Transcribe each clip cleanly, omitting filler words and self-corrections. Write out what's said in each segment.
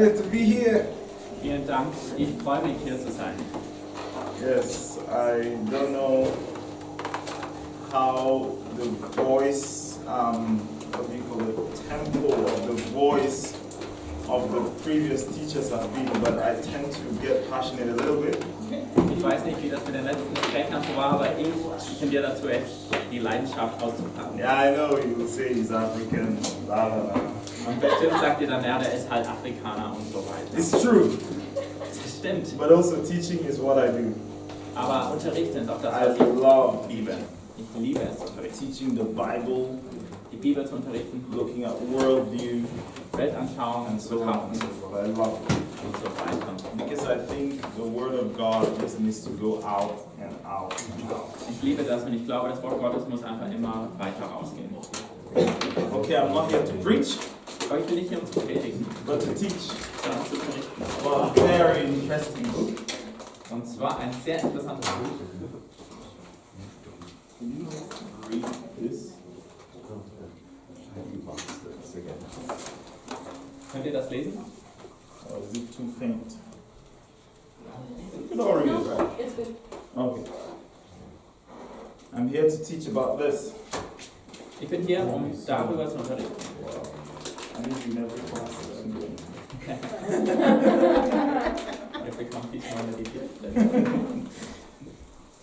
excited to be here. Vielen Dank, ich freue mich hier zu sein. Yes, I don't know how the voice, what do you call it, tempo of the voice of the previous teachers have been, but I tend to get passionate a little bit. Ich weiß nicht, wie das mit den letzten Sprechern so war, aber ich tendiere dazu, echt die Leidenschaft auszupacken. Yeah, I know you will say he's African, blah blah blah. Und bestimmt sagt ihr dann, ja, der ist halt Afrikaner und so weiter. It's true, Das stimmt. but also teaching is what I do. Aber Unterricht ist auch das, I was ich love Bibel. Ich liebe es, unterrichten. Teaching the Bible, Die Bibel zu unterrichten, looking at worldview, Weltanschauung and zu so on haben and so forth. I love it. und so weiter. Because I think the Word of God just needs to go out and out and out. Ich liebe das und ich glaube, das Wort Gottes muss einfach immer weiter rausgehen. Okay, I'm not here to preach, Aber ich bin nicht hier, um zu predigen, but to teach. sondern um zu unterrichten. Well, a very interesting book. Und zwar ein sehr interessantes Buch. Can you read this? Könnt ihr das lesen? Or is it too faint? You can all read it, right? It's good. Okay. I'm here to teach about this. Ich bin hier, um darüber zu unterrichten. I need you in every class that I'm doing. Ihr bekommt diesmal eine Bibel.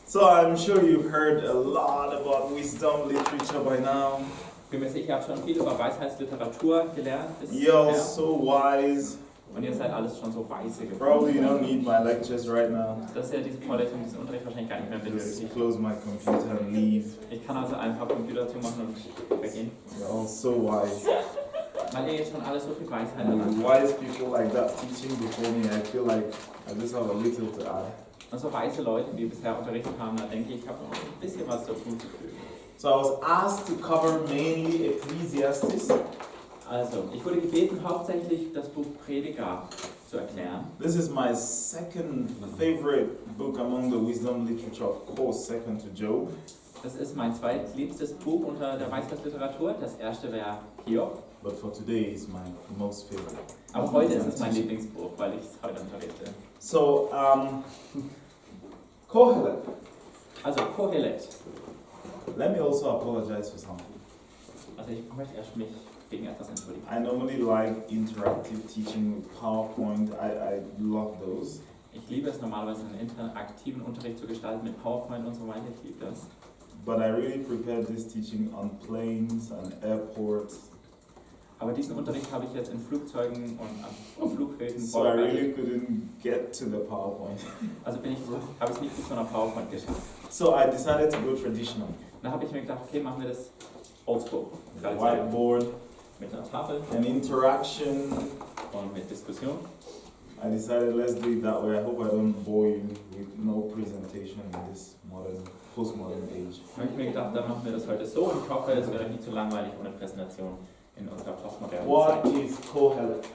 So I'm sure you've heard a lot about wisdom literature by now. Ich bin mir sicher, ihr habt schon viel über Weisheitsliteratur gelernt. You're all so wise. Und ihr seid alles schon so weise geworden. Probably you don't need my lectures right now. Das ist ja diese Vorlesung, diesen Unterricht wahrscheinlich gar nicht mehr Just benötigt. close my computer and leave. Ich kann also einfach Computer zumachen und weggehen. You're all so wise. Weil ihr jetzt schon alles so viel Weisheit And habt. with wise people like that teaching before me, I feel like I just have a little to add. Und so weise Leute, die bisher unterrichtet haben, da denke ich, ich habe noch ein bisschen was dazu zu fügen. So I was asked to cover mainly Ecclesiastes. Also, ich wurde gebeten, hauptsächlich das Buch Prediger zu erklären. This is my second favorite book among the wisdom literature, of course, second to Job. Das ist mein zweitliebstes Buch unter der Weisheitsliteratur. Das erste wäre Hiob. But for today, it's my most favorite. Aber heute ist es mein Lieblingsbuch, weil ich es heute unterrichte. So, Kohelet. Also Kohelet. Let me also apologize for something. Also ich möchte erst mich gegen etwas entschuldigen. I normally like interactive teaching with PowerPoint. I love those. Ich liebe es normalerweise, einen interaktiven Unterricht zu gestalten mit PowerPoint und so weiter. Ich liebe das. But I really prepared this teaching on planes and airports. Aber diesen Unterricht habe ich jetzt in Flugzeugen und auf Flughäfen So I really vorbereitet. couldn't get to the PowerPoint. Also habe ich es nicht bis zu einer PowerPoint geschafft. So I decided to go traditional. Dann habe ich mir gedacht, okay, machen wir das oldschool. Whiteboard, Mit einer Tafel and interaction. und mit Diskussion. I decided let's do it that way. I hope I don't bore you with no presentation in this postmodern age. Dann habe ich mir gedacht, dann machen wir das heute so und ich hoffe, es wäre nicht zu langweilig ohne Präsentation in unserer postmodernen What Zeit. is Kohelet?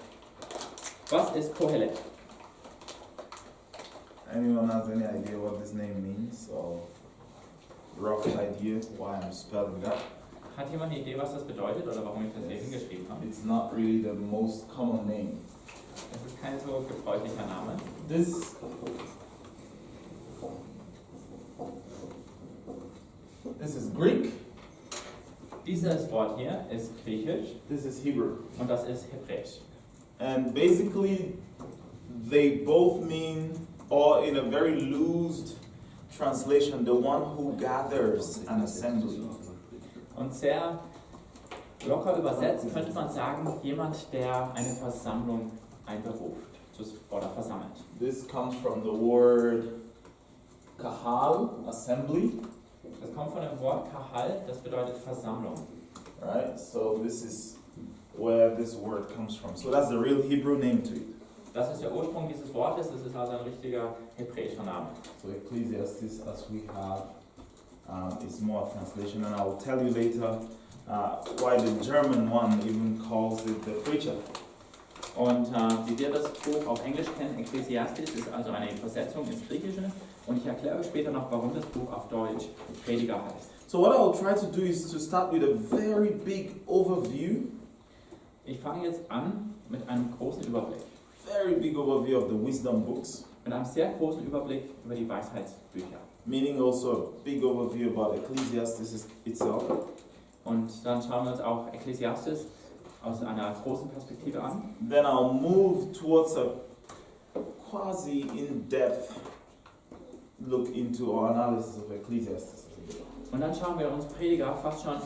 Was ist Kohelet? Anyone has any idea what this name means? Or rough idea why I'm spelling that? Hat jemand eine Idee, was das bedeutet oder warum ich das hier hingeschrieben habe? It's not really the most common name. Das ist kein so gebräuchlicher Name. This is Greek. Dieses Wort hier ist Griechisch This is Hebrew. und das ist Hebräisch. And basically, they both mean, or in a very loose translation, the one who gathers an assembly. Und sehr locker übersetzt könnte man sagen, jemand, der eine Versammlung einberuft oder versammelt. This comes from the word kahal, assembly. Das kommt von dem Wort Kahal, das bedeutet Versammlung. Right? So this is where this word comes from. So that's the real Hebrew name to it. Das ist der Ursprung dieses Wortes, das ist also ein richtiger hebräischer Name. So Ecclesiastes, as we have, is more a translation, and I will tell you later why the German one even calls it the preacher. Und wie wir das Buch auf Englisch kennen, Ecclesiastes, ist also eine Übersetzung ins Griechische. Und ich erkläre euch später noch, warum das Buch auf Deutsch Prediger heißt. So what I will try to do is to start with a very big overview. Ich fange jetzt an mit einem großen Überblick. very big overview of the wisdom books, mit einem sehr großen Überblick über die Weisheitsbücher. meaning also a big overview about Ecclesiastes itself. Und dann schauen wir uns auch Ekklesiastes aus einer großen Perspektive an. Then I'll move towards a quasi in-depth look into or analysis of Ecclesiastes. Und dann schauen wir uns Prediger fast schon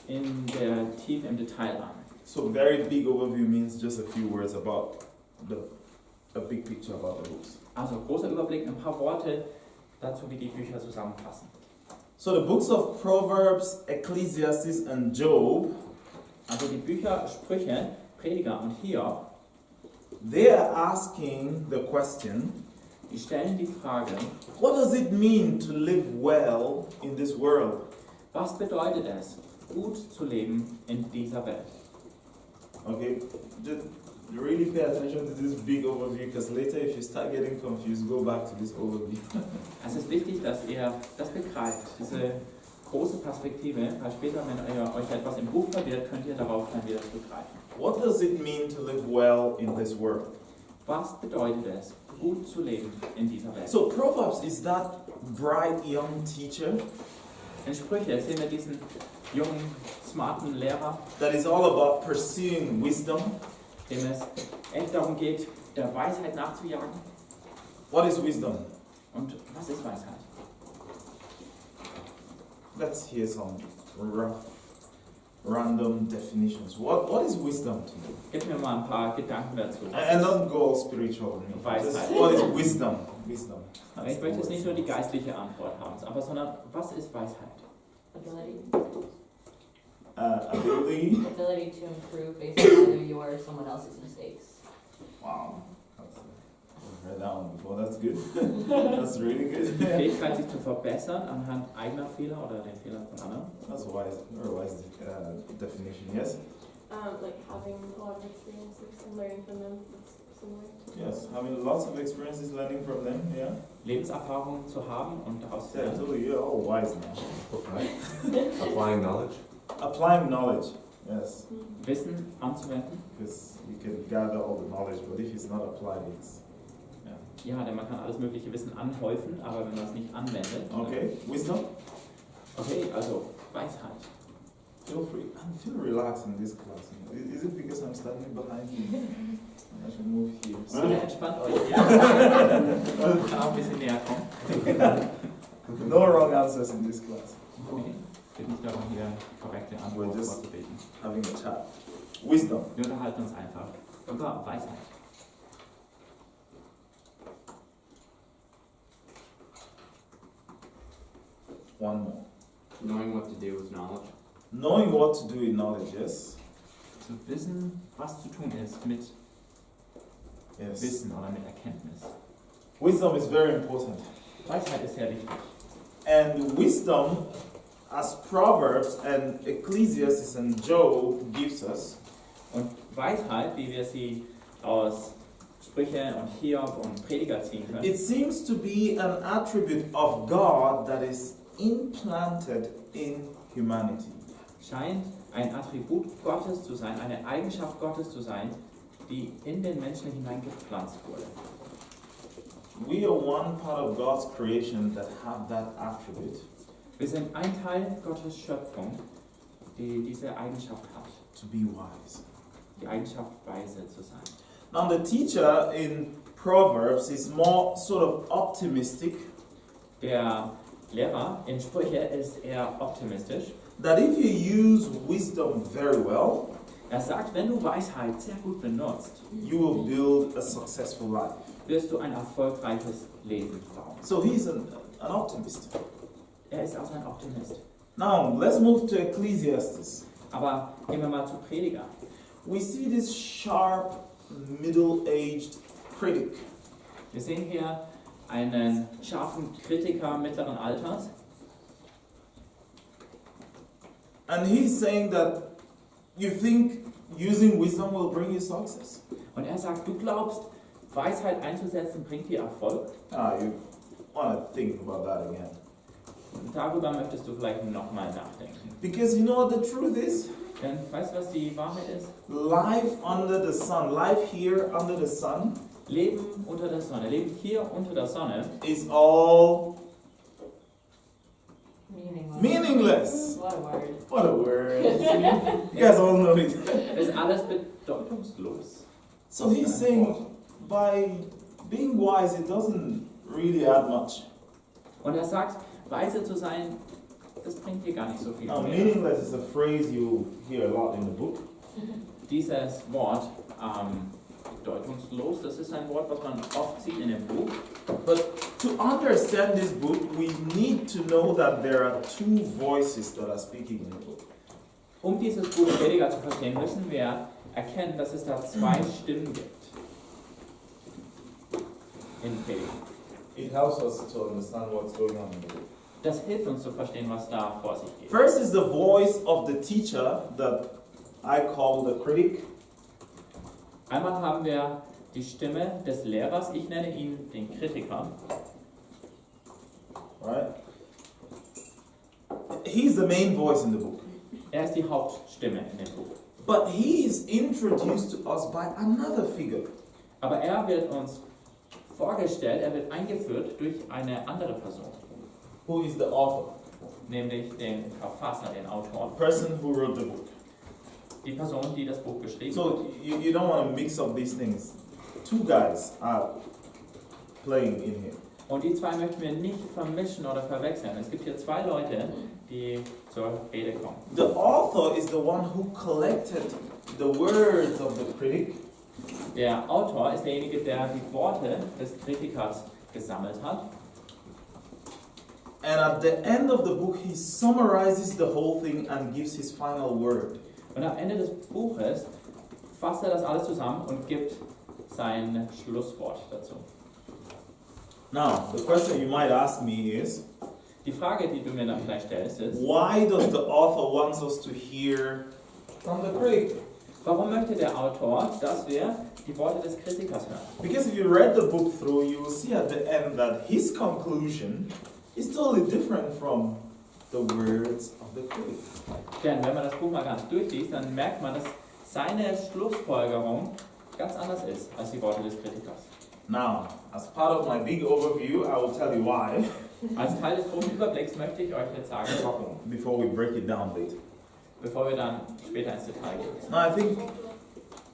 in der Tiefe im Detail an. So very big overview means just a few words about a big picture about the books. Also großer Überblick, ein paar Worte dazu, wie die Bücher zusammenfassen. So the books of Proverbs, Ecclesiastes and Job, Also die Bücher Sprüche, Prediger und Hiob, they are asking the question, die stellen die Frage, what does it mean to live well in this world? was bedeutet es, gut zu leben in dieser Welt? Okay, just really pay attention to this big overview because later if you start getting confused, go back to this overview. Es ist wichtig, dass ihr das begreift, diese große Perspektive, weil später, wenn ihr euch etwas im Buch verliert, könnt ihr darauf dann wieder zurückgreifen. What does it mean to live well in this world? Was bedeutet es, gut zu leben in dieser Welt? So Proverbs is that bright young teacher In Sprüche sehen wir diesen jungen, smarten Lehrer, that is all about pursuing wisdom. dem es echt darum geht, der Weisheit nachzujagen. What is wisdom? Und was ist Weisheit? Let's hear some rough, random definitions. What is wisdom to you? Gib mir mal ein paar Gedanken dazu. And don't go all spiritual on me. Weisheit. Just what is wisdom? Wisdom. Aber ich möchte jetzt nicht nur die geistliche Antwort haben, aber sondern was ist Weisheit? Ability. Ability. Ability to improve based on whether yours or someone else's mistakes. Wow. I've heard that one before. That's good. That's really Die good. Fähigkeit, sich zu verbessern anhand eigener Fehler oder den Fehlern von anderen. That's a wise definition. Yes. Like having a lot of experiences and learning from them. That's similar. Yes. Having lots of experiences, learning from them. Yeah. Lebenserfahrung zu haben und daraus zu Yeah. lernen. Totally. You're all wise now. Right? Applying knowledge. Applying knowledge. Yes. Wissen anzuwenden. Because you can gather all the knowledge, but if it's not applied, it's Ja, denn man kann alles mögliche Wissen anhäufen, aber wenn man es nicht anwendet. okay. Wisdom. Okay, also Weisheit. Feel free. I feel relaxed in this class. Is it because I'm standing behind you? I should move here. Bitte entspannt euch. Ja. Und auch ein bisschen näher kommen. No wrong answers in this class. Okay. Es geht nicht darum, hier korrekte Antworten just- vorzubeten. Having a chat. Wisdom. Wir unterhalten uns einfach über Weisheit. One more. Knowing what to do with knowledge. Knowing what to do with knowledge. Yes. Zu wissen, was zu tun ist mit Yes. Wissen oder mit Erkenntnis. Wisdom is very important. Weisheit ist sehr wichtig. And wisdom, as Proverbs and Ecclesiastes and Job gives us, Und Weisheit, wie wir sie aus Sprüche und Hiob und Prediger ziehen können, it seems to be an attribute of God that is implanted in humanity. scheint ein Attribut Gottes zu sein, eine Eigenschaft Gottes zu sein, die in den Menschen hineingepflanzt wurde. We are one part of God's creation that have that attribute Wir sind ein Teil Gottes Schöpfung, die diese Eigenschaft hat, to be wise. die Eigenschaft, weise zu sein. Now the teacher in Proverbs is more sort of optimistic Der Lehrer in Sprüche ist eher optimistisch. that if you use wisdom very well, Er sagt, wenn du Weisheit sehr gut benutzt, you will build a successful life. wirst du ein erfolgreiches Leben bauen. So he's an optimist. Er ist also ein Optimist. Now let's move to Ecclesiastes. Aber gehen wir mal zu Prediger. We see this sharp, middle-aged critic. Wir sehen hier einen scharfen Kritiker mittleren Alters. And he's saying that you think using wisdom will bring you success? Und er sagt, du glaubst, Weisheit einzusetzen bringt dir Erfolg? You want to think about that again. Und darüber möchtest du vielleicht nochmal nachdenken. Because you know what the truth is? Denn weißt du, was die Wahrheit ist? Life under the sun, life here under the sun, Leben unter der Sonne, Leben hier unter der Sonne is all Meaningless. meaningless. What a word. What a word. You guys all know it. ist alles bedeutungslos. So he's saying, by being wise, it doesn't really add much. Und er sagt, weise zu sein, das bringt dir gar nicht so viel Now, mehr. meaningless is a phrase you hear a lot in the book. Dieses Wort, bedeutungslos, das ist ein Wort, was man oft sieht in dem Buch. But to understand this book, we need to know that there are two voices that are speaking in the book. Um dieses Buch Prediger zu verstehen, müssen wir erkennen, dass es da zwei Stimmen gibt. In Prediger. It helps us to understand what's going on in the book. Das hilft uns zu verstehen, was da vor sich geht. First is the voice of the teacher that I call the critic. Einmal haben wir die Stimme des Lehrers, ich nenne ihn den Kritiker. Right? He's the main voice in the book. Er ist die Hauptstimme in dem Buch. But he is introduced to us by another figure. Aber er wird uns vorgestellt, er wird eingeführt durch eine andere Person, Who is the author? nämlich den Verfasser, den Autor, The person who wrote the book. die Person, die das Buch geschrieben hat. So you don't want to mix up these things. Two guys are playing in here. Und die zwei möchten wir nicht vermischen oder verwechseln. Es gibt hier zwei Leute, die zur Rede kommen. The author is the one who collected the words of the critic. Der Autor ist derjenige, der die Worte des Kritikers gesammelt hat. And at the end of the book, he summarizes the whole thing and gives his final word. Und am Ende des Buches fasst er das alles zusammen und gibt sein Schlusswort dazu. Now, the question you might ask me is, Die Frage, die du mir dann vielleicht stellst, ist, why does the author want us to hear from the critic? warum möchte der Autor, dass wir die Worte des Kritikers hören? Because if you read the book through, you will see at the end that his conclusion is totally different from the words of the critic. Denn wenn man das Buch mal ganz durchliest, dann merkt man, dass seine Schlussfolgerung ganz anders ist als die Worte des Kritikers. Now, as part of my big overview, I will tell you why, Als Teil des großen Überblicks möchte ich euch jetzt sagen, warum, before we break it down later. bevor wir dann später ins Detail gehen. Now,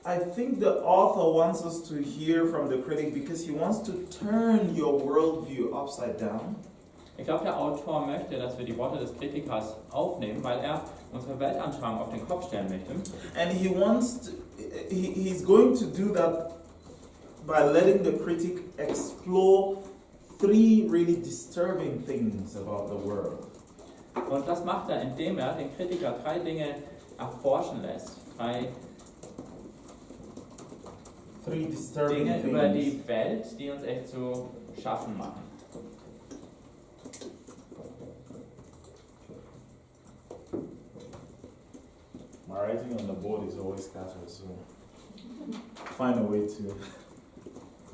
I think the author wants us to hear from the critic because he wants to turn your worldview upside down. Ich glaube, der Autor möchte, dass wir die Worte des Kritikers aufnehmen, weil er unsere Weltanschauung auf den Kopf stellen möchte. And he's going to do that by letting the critic explore three really disturbing things about the world. Und das macht er, indem er den Kritiker drei Dinge erforschen lässt. Drei Three disturbing Dinge über things. die Welt, die uns echt zu schaffen machen. My writing on the board is always scattered, so find a way to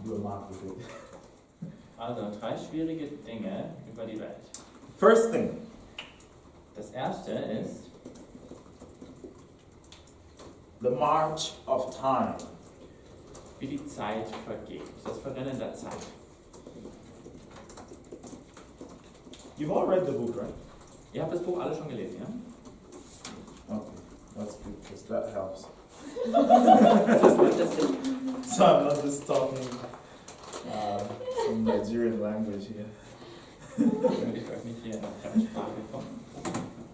do a mark with it. Also drei schwierige Dinge über die Welt. First thing, Das erste ist the march of time. wie die Zeit vergeht, das Verrennen der Zeit. You've all read the book, right? Ihr habt das Buch alle schon gelesen, ja? Okay, that's good, because that helps. Das ist So I'm not just talking some Nigerian language here. damit ich euch nicht hier in der Fremdsprache komme.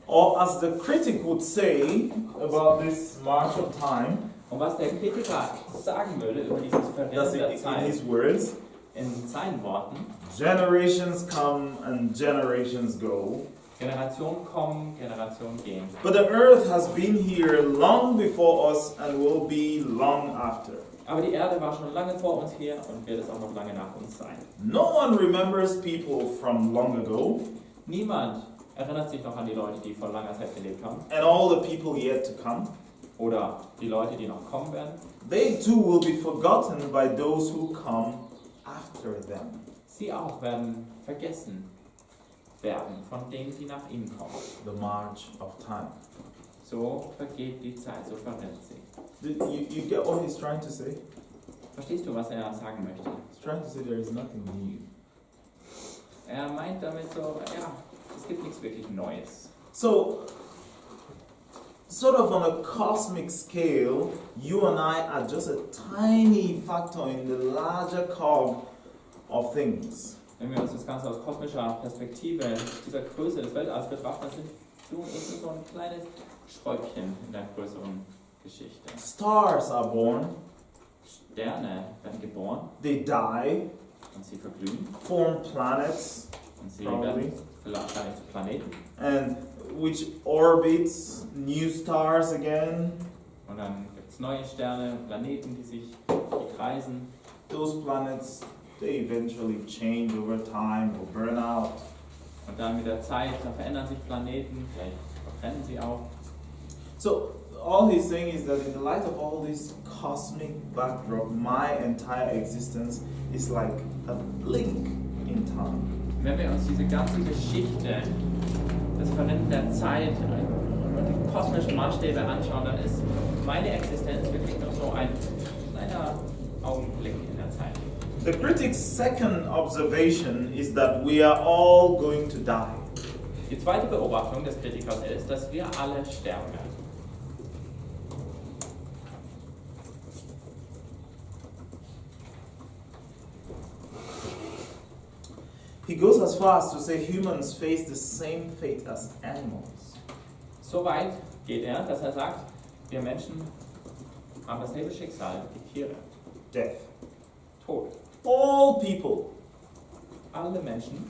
Or as the critic would say about this march of time, Und was der Kritiker sagen würde über dieses Verrennen that's der in Zeit, his words, in seinen Worten, generations come and generations go. Generationen kommen, Generationen gehen. But the earth has been here long before us and will be long after. Aber die Erde war schon lange vor uns hier und wird es auch noch lange nach uns sein. No one remembers people from long ago, Niemand erinnert sich noch an die Leute, die vor langer Zeit gelebt haben. and all the people yet to come. Oder die Leute, die noch kommen werden. They too will be forgotten by those who come after them. Sie auch werden vergessen werden von denen, die nach ihnen kommen. The march of time. So vergeht die Zeit, so verrennt sie. You get what he's trying to say? Verstehst du, was er sagen möchte? He's trying to say there is nothing new. Er meint damit so, ja, es gibt nichts wirklich Neues. So, sort of on a cosmic scale, you and I are just a tiny factor in the larger cog of things. Wenn wir uns das Ganze aus kosmischer Perspektive, dieser Größe des Weltalls betrachten, dann sind du und ich nur so ein kleines Schräubchen in der größeren Geschichte. Stars are born, Sterne werden geboren they die, und sie verglühen form planets, und sie Probably. werden vielleicht zu Planeten and which orbits new stars again. und dann gibt es neue Sterne, Planeten, die kreisen. Those planets, they eventually change over time or burn out. Und dann mit der Zeit, da verändern sich Planeten, vielleicht verbrennen sie auch. So all he's saying is that in the light of all this cosmic backdrop, my entire existence is like a blink in time. Wenn wir uns diese ganze Geschichte, das Verrennen der Zeit und die kosmischen Maßstäbe anschauen, dann ist meine Existenz wirklich nur so ein kleiner Augenblick in der Zeit. The critic's second observation is that we are all going to die. Die zweite Beobachtung des Kritikers ist, dass wir alle sterben werden. He goes as far as to say humans face the same fate as animals. So weit geht er, dass er sagt, wir Menschen haben dasselbe Schicksal wie Tiere. Death. Tod. All people, Alle Menschen,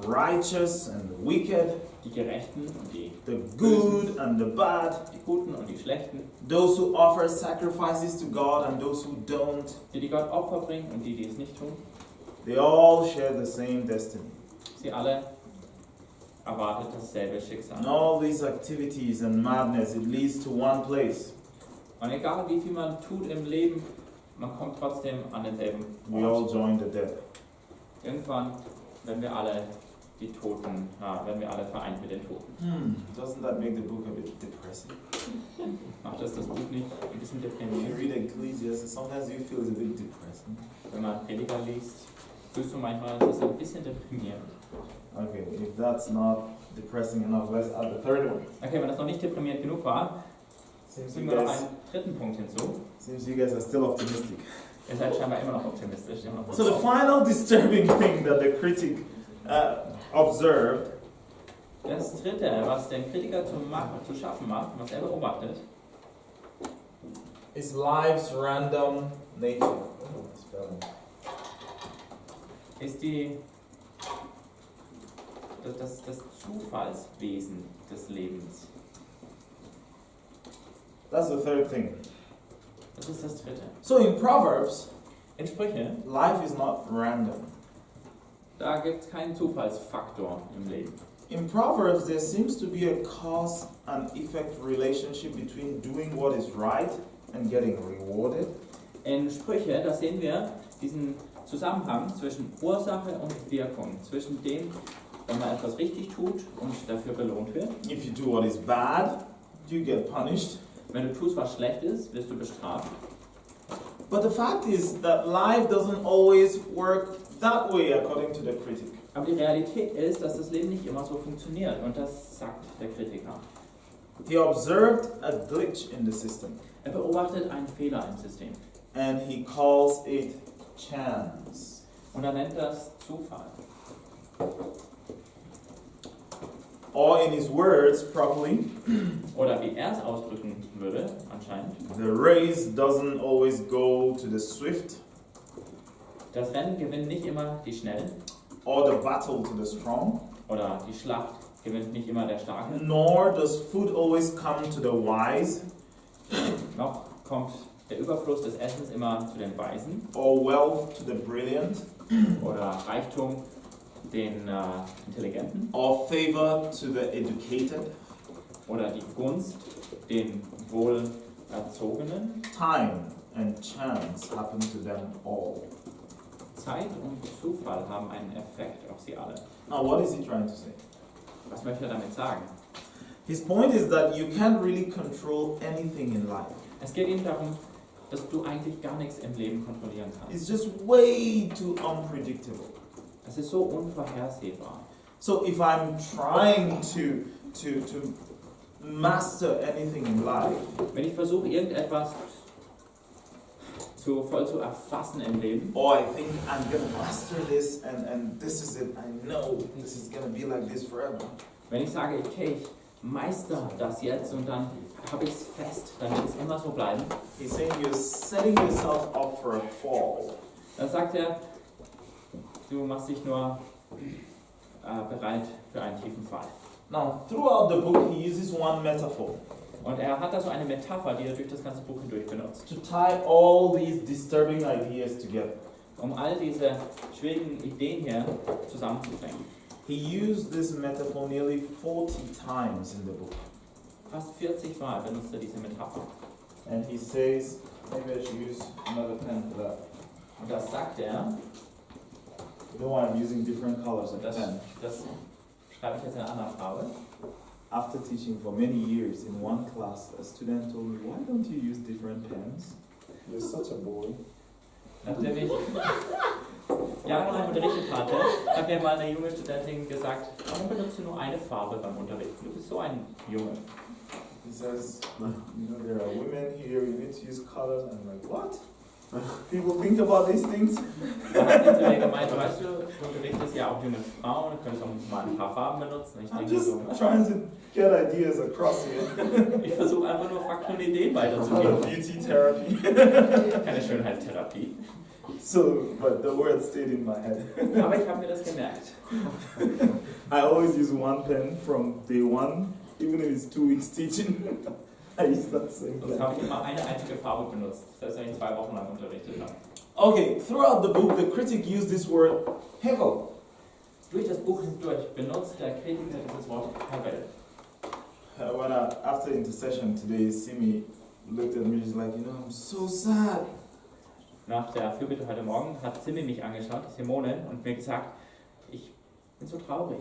righteous and wicked, die Gerechten und die the good and the bad, die Guten und die Schlechten, those who offer sacrifices to God and those who don't, die Gott Opfer bringen und die es nicht tun, they all share the same destiny. sie alle erwartet dasselbe Schicksal. And all these activities and madness, it leads to one place. Und egal wie viel man tut im Leben, man kommt trotzdem an denselben We all Ort. join the dead. Irgendwann werden wir alle die Toten, werden wir alle vereint mit den Toten. Doesn't that make the book a bit depressing? Macht das Buch nicht ein bisschen If you deprimierend? read Ecclesiastes, sometimes you feel it's a bit depressing. Wenn man Prediger liest, fühlst du manchmal, das ist ein bisschen deprimierend. Okay, if that's not depressing enough, let's add the third one. Okay, wenn das noch nicht deprimierend genug war, Seems fügen you wir noch guys, einen dritten Punkt hinzu. seems you guys are still optimistic. Ihr seid scheinbar immer noch optimistisch. Immer noch So the final disturbing thing that the critic observed Das dritte, was den Kritiker zu schaffen macht, was er beobachtet, is life's random nature. ist das Zufallswesen des Lebens. That's the third thing. Das ist das dritte. So in Proverbs, In Sprüche, life is not random. da gibt es keinen Zufallsfaktor im Leben. In Proverbs, there seems to be a cause and effect relationship between doing what is right and getting rewarded. In Sprüche, da sehen wir diesen Zusammenhang zwischen Ursache und Wirkung, zwischen dem, wenn man etwas richtig tut und dafür belohnt wird. If you do what is bad, you get punished. Wenn du tust, was schlecht ist, wirst du bestraft. But the fact is that life doesn't always work that way, according to the critic. Aber die Realität ist, dass das Leben nicht immer so funktioniert und das sagt der Kritiker. He observed a glitch in the system, Er beobachtet einen Fehler im System and he calls it chance. und er nennt das Zufall. Or in his words, properly, Oder wie er es ausdrücken würde, anscheinend, the race doesn't always go to the swift, das Rennen gewinnen nicht immer die Schnellen or the battle to the strong, oder die Schlacht gewinnt nicht immer der Starke, nor does food always come to the wise, noch kommt der Überfluss des Essens immer zu den Weisen or wealth to the brilliant, oder Reichtum den Intelligenten or favor to the educated. oder die Gunst den Wohlerzogenen. Time and chance happen to them all. Zeit und Zufall haben einen Effekt auf sie alle. Now, what is he trying to say? Was möchte er damit sagen? His point is that you can't really control anything in life. Es geht ihm darum, dass du eigentlich gar nichts im Leben kontrollieren kannst. It's just way too unpredictable. Es ist so unvorhersehbar. So if I'm trying to master anything in life, Wenn ich versuche, irgendetwas voll zu erfassen im Leben, or I think I'm gonna master this and this is it, I know this is gonna be like this forever. wenn ich sage, okay, ich meister das jetzt und dann habe ich es fest, dann wird es immer so bleiben, He's saying you're setting yourself up for a fall. dann sagt er, du machst dich nur bereit für einen tiefen Fall. Now, throughout the book, he uses one metaphor Und er hat da so eine Metapher, die er durch das ganze Buch hindurch benutzt, to tie all these disturbing ideas together. um all diese schwierigen Ideen hier zusammenzubringen. He used this metaphor nearly 40 times in the book. Fast 40 Mal benutzt er diese Metapher. And he says, maybe I should use another pen for that. Und das sagt er, You know why I'm using different colors of das pen? schreibe ich jetzt in einer anderen Farbe. After teaching for many years in one class, a student told me, why don't you use different pens? You're such a boy. Nachdem ich jahrelang unterrichtet hatte, hat mir mal eine junge Studentin gesagt, warum benutzt du nur eine Farbe beim Unterrichten? Du bist so ein Junge. He says, you know, there are women here, you need to use colors. And I'm like, what? People think about these things? Da hat sie zu mir gemeint, weißt du unterrichtest ja auch junge Frauen, du könntest auch mal ein paar Farben benutzen. Ich I'm denke just so, trying to get ideas across here. ich versuche einfach nur Fakten und Ideen Not a weiterzugeben. beauty therapy. Keine Schönheitstherapie. So, but the word stayed in my head. Aber ich habe mir das gemerkt. I always use one pen from day one, even if it's 2 weeks teaching. I use that same Sonst pen. habe ich immer eine einzige Farbe benutzt, selbst wenn ich 2 Wochen lang unterrichtet habe. Okay, throughout the book, the critic used this word, hevel. Durch das Buch hindurch benutzt der Kritiker dieses Wort Hevel. After intercession today, Simi looked at me, she's like, you know, I'm so sad. Nach der Fürbitte heute Morgen hat Simi mich angeschaut, Simone, und mir gesagt, ich bin so traurig.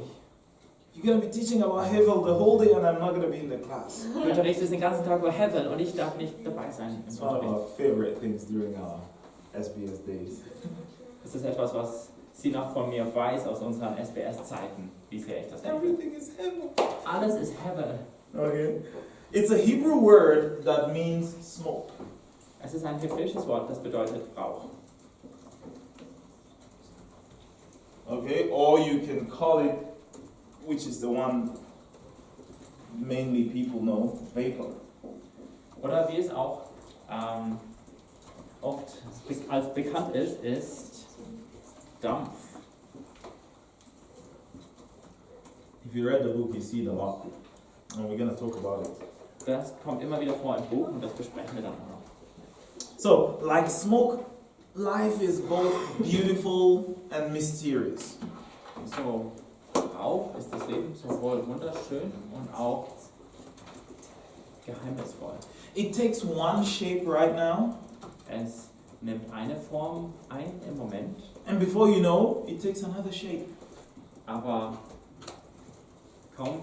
You're going to be teaching about hevel the whole day and I'm not going to be in the class. Du unterrichtest den ganzen Tag über Hevel und ich darf nicht dabei sein It's im one of our Unterricht. favorite things during our SBS days. Das ist etwas, was sie noch von mir weiß aus unseren SBS-Zeiten, wie sehr ich das liebe. Everything is hevel. Alles ist Hevel. Okay. It's a Hebrew word that means smoke. Es ist ein hebräisches Wort, das bedeutet Rauch. Okay, or you can call it, which is the one mainly people know, vapor. Oder wie es auch oft als bekannt ist Dampf. If you read the book, you see it a lot. And we're going to talk about it. Das kommt immer wieder vor im Buch und das besprechen wir dann auch noch. So, like smoke, life is both beautiful and mysterious. So, Rauch ist das Leben sowohl wunderschön und auch geheimnisvoll. It takes one shape right now, Es nimmt eine Form ein im Moment, and before you know, it takes another shape. aber kaum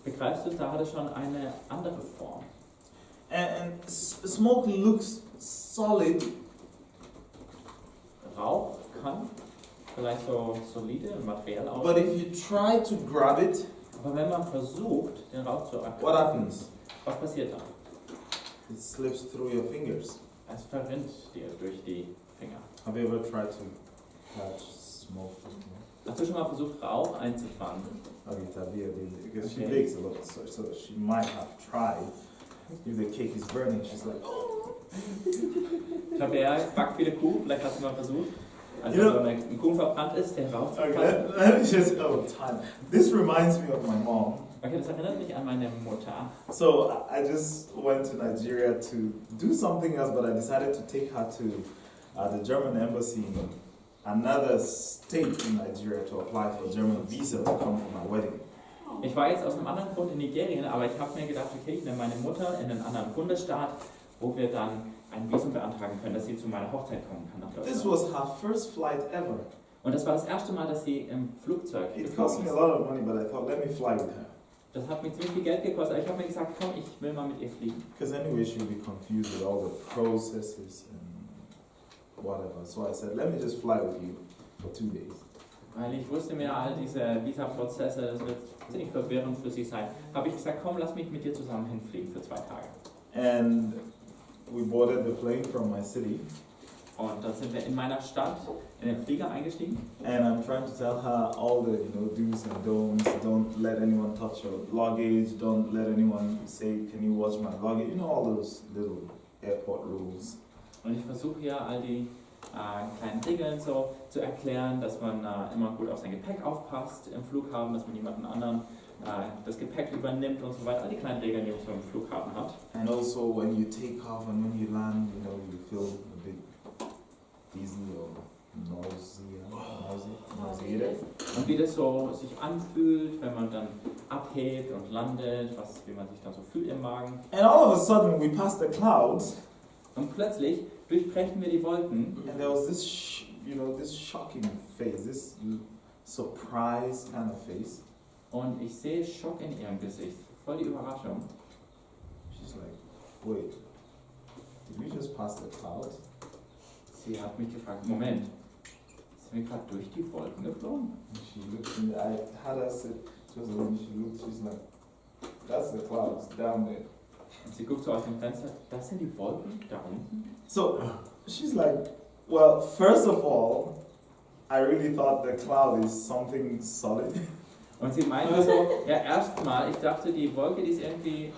begreifst du es, da hat es schon eine andere Form. And smoke looks solid, Rauch kann vielleicht so solide und materiell but aussehen, if you try to grab it, aber wenn man versucht, den Rauch zu what erkennen, happens? was passiert dann? It slips through your fingers. Es verrinnt dir durch die Finger. Have you ever tried to catch smoke? Hast du schon mal versucht, Rauch einzufangen? Okay, Tabia did, because she Okay. bakes a lot, so she might have tried. If the cake is burning, she's like, oh. Tabea backt viele Kuchen, vielleicht hast du mal versucht. Als Ja. so ein Kuchen verbrannt ist, der Rauch zu Okay, fangen. let me just, oh, time. This reminds me of my mom. Okay, das erinnert mich an meine Mutter. So I just went to Nigeria to do something else, but I decided to take her to the German embassy in another state in Nigeria to apply for a German visa to come for my wedding. Ich war jetzt aus einem anderen Grund in Nigerien, aber ich habe mir gedacht, okay, ich nehme meine Mutter in einen anderen Bundesstaat, wo wir dann ein Visum beantragen können, dass sie zu meiner Hochzeit kommen kann nach This Deutschland. was her first flight ever. Und das war das erste Mal, dass sie im Flugzeug It geflogen cost me a ist. lot of money, but I thought, let me fly with her. Das hat mich ziemlich viel Geld gekostet, aber ich habe mir gesagt, komm, ich will mal mit ihr fliegen. Because anyway, she'll be confused with all the processes and whatever. So I said, let me just fly with you for 2 days. Weil ich wusste mir, all diese Visa-Prozesse, das wird ziemlich verwirrend für sie sein. Habe ich gesagt, komm, lass mich mit dir zusammen hinfliegen für 2 Tage. And we boarded the plane from my city. Und dann sind wir in meiner Stadt in den Flieger eingestiegen. And I'm trying to tell her all the do's and don'ts. Don't let anyone touch your luggage. Don't let anyone say, can you watch my luggage? You know, all those little airport rules. Und ich versuche hier all die kleinen Regeln so zu erklären, dass man immer gut auf sein Gepäck aufpasst im Flughafen, dass man niemanden anderen das Gepäck übernimmt und so weiter. All die kleinen Regeln, die man so im Flughafen hat. And also when you take off and when you land, you feel a bit dizzy or nauseated. Und wie das so sich anfühlt, wenn man dann abhebt und landet, wie man sich dann so fühlt im Magen. And all of a sudden we passed the clouds. Und plötzlich durchbrechen wir die Wolken. And there was this, this shocking face, this surprise kind of face. Und ich sehe Schock in ihrem Gesicht, voll die Überraschung. She's like, wait, did we just pass the clouds? Sie hat mich gefragt, Moment, sind wir gerade durch die Wolken geflogen? And she looked in the eye, how does it, she's like, that's the clouds down there. Und sie guckt so aus dem Fenster, das sind die Wolken da unten? So, she's like, well, first of all, I really thought the cloud is something solid. Und sie meinte so, ja erstmal, ich dachte die Wolke, die ist irgendwie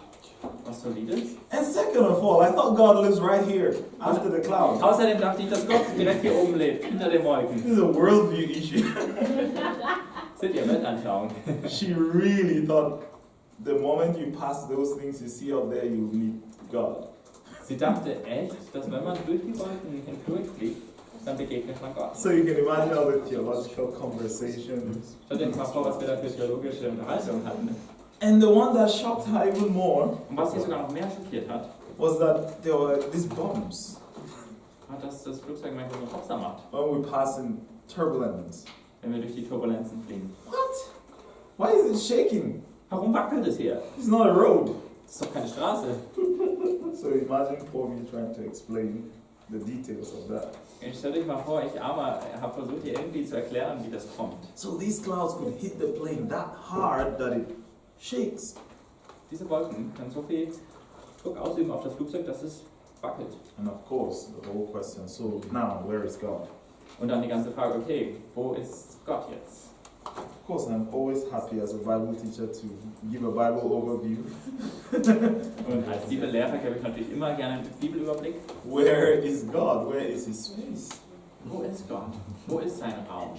was Solides. And second of all, I thought God lives right here, after the cloud. Außerdem dachte ich, dass Gott direkt hier oben lebt, hinter den Wolken. This is a worldview issue. Seht ihr, Weltanschauung. She really thought the moment you pass those things you see up there, you meet God. Sie dachte echt, dass wenn man durch die Wolken hindurchfliegt, dann begegnet man Gott. So you can imagine all the theological conversations. Stellt euch mal vor, was wir da für theologische Unterhaltungen hatten. And the one that shocked her even more Und was sie sogar noch mehr schockiert hat, was that there were these bumps war, dass das Flugzeug manchmal so Hopser macht, when we pass in turbulence. wenn wir durch die Turbulenzen fliegen. What? Why is it shaking? Warum wackelt es hier? It's not a road. Das ist doch keine Straße. So imagine Paul me trying to explain the details of that. Stellt euch mal vor, ich habe versucht, hier irgendwie zu erklären, wie das kommt. So these clouds could hit the plane that hard that it shakes. Diese Wolken können so viel Druck ausüben auf das Flugzeug, dass es wackelt. And of course, the whole question, so now, where is God? Und dann die ganze Frage, okay, wo ist Gott jetzt? Of course, I'm always happy as a Bible teacher to give a Bible overview. Und als Bibellehrer gebe ich natürlich immer gerne einen Bibelüberblick. Where is God? Where is His space? Wo ist Gott? Wo ist sein Raum?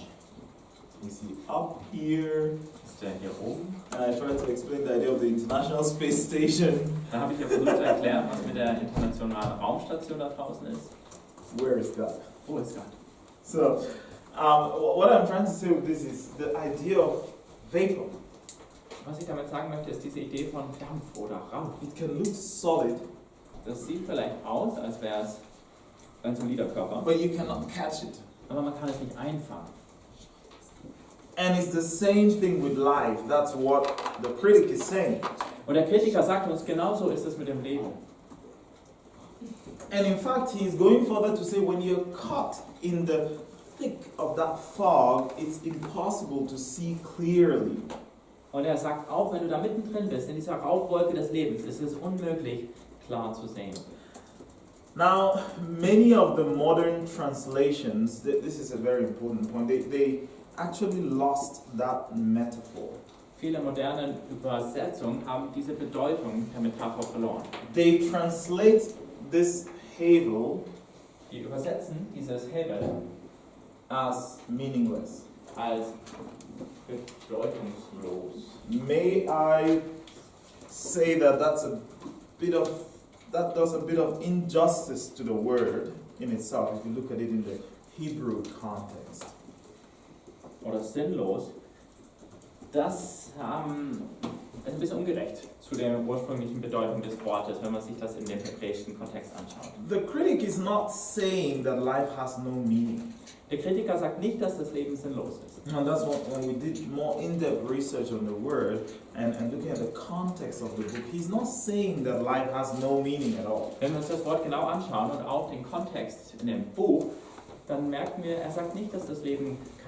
Is He up here? Ist er hier oben? And I tried to explain the idea of the International Space Station. Da habe ich ja versucht zu erklären, was mit der internationalen Raumstation da draußen ist. Where is God? Wo ist Gott? So, what I'm trying to say with this is the idea of vapor. Was ich damit sagen möchte, ist diese Idee von Dampf oder Rauch. It can look solid, Das sieht vielleicht aus, als wäre es ein solider Körper, but you cannot catch it. aber man kann es nicht einfangen. And it's the same thing with life. That's what the critic is saying. Und der Kritiker sagt uns, genauso ist es mit dem Leben. And in fact, he's going further to say when you're caught in the thick of that fog, it's impossible to see clearly. Und er sagt, auch wenn du da mittendrin bist, in dieser Rauchwolke des Lebens, ist es unmöglich, klar zu sehen. Now, many of the modern translations, this is a very important point, they actually lost that metaphor. Viele moderne Übersetzungen haben diese Bedeutung der Metapher verloren. They translate this havel Die übersetzen dieses Hebel as meaningless. als bedeutungslos. May I say that that does a bit of injustice to the word in itself if you look at it in the Hebrew context. Oder sinnlos. Das ist ein bisschen ungerecht zu der ursprünglichen Bedeutung des Wortes, wenn man sich das in dem hebräischen Kontext anschaut. The critic is not saying that life has no meaning. Der Kritiker sagt nicht, dass das Leben sinnlos ist. And that's what, when we did more in-depth research on the word and looking at the context of the book, he's not saying that life has no meaning at all. Wenn wir uns das Wort genau anschauen und auch den Kontext in dem Buch, dann merken wir, er sagt nicht, dass das Leben